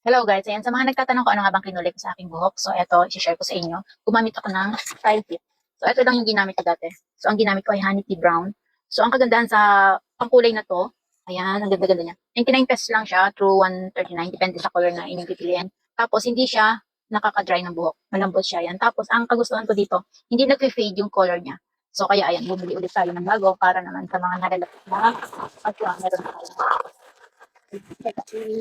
Hello guys, ayan sa mga nagtatanong ko ano nga bang kinulit ko sa aking buhok. So eto, i-share ko sa inyo. Gumamit ako ng style kit. So eto lang yung ginamit ko dati. So ang ginamit ko ay honey tea brown. So ang kagandahan sa pangkulay na to, ayan, ang ganda-ganda niya. 99 pesos lang siya through 139, depende sa color na inyong pipiliin. Tapos hindi siya nakaka-dry ng buhok. Malambot siya yan. Tapos ang kagustuhan ko dito, hindi nag-fade yung color niya. So kaya ayan, bumili ulit tayo ng bago para naman sa mga nalalapit na meron tayo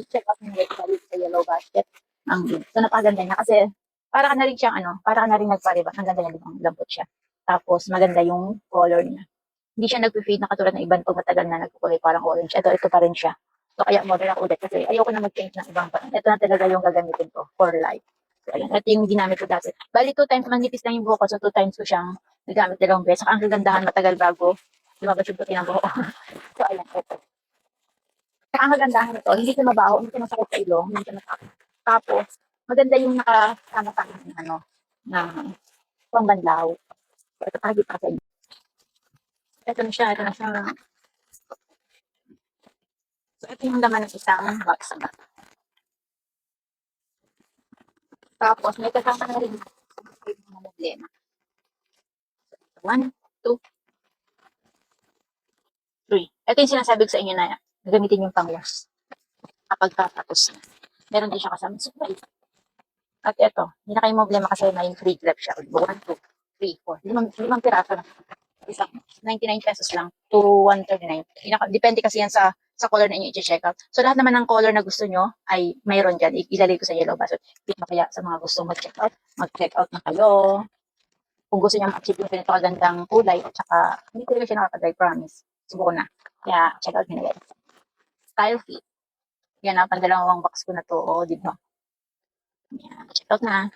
check out yung website sa Yellow Basket. Ang good. So, napakaganda niya kasi para ka na rin siyang para ka na rin nagpariba. Ang ganda niya, ang lambot siya. Tapos, maganda yung color niya. Hindi siya nag-fade na katulad ng ibang pag matagal na nagkukulay parang orange. Ito pa rin siya. So, kaya model ako ulit kasi ayoko na mag-change ng ibang brand. Ito na talaga yung gagamitin ko for life. So, ayan. Ito yung ginamit ko dati. Bali, 2 times manipis lang yung buhok ko. So, 2 times ko siyang nagamit dalawang beses. Saka ang kagandahan matagal bago lumabas yung puti ng buhok. So, ayan. Ito. Ang kagandahan nito, hindi siya mabaho, hindi siya masakit sa ilong, hindi siya masakit. Tapos, maganda yung nakasama-sama ng ng pangbanlaw. So, ito kahit pa sa inyo. Ito na siya. So, ito yung laman ng isang box na. Tapos, may kasama na rin mga problema. 1, 2, 3. Ito yung sinasabi ko sa inyo na gagamitin yung pang-wash kapag tapos na. Meron din siya kasama supply. At ito, hindi na kayo problema kasi may free grab siya. 1, 2, 3, 4. Limang piraso na. Isang 99 pesos lang to 139. Depende kasi yan sa color na inyo i-check out. So lahat naman ng color na gusto nyo ay mayroon dyan. Ilalagay ko sa yellow basket. Kaya sa mga gusto mag-check out na kayo. Kung gusto nyo ma-achieve yung pinagkagandang kulay at saka hindi talaga siya nakakadry, promise. Subuko na. Kaya check out nyo na guys. Style fit. Yan ang pandalawang box ko na to. O, di ba? Yan. Check out na.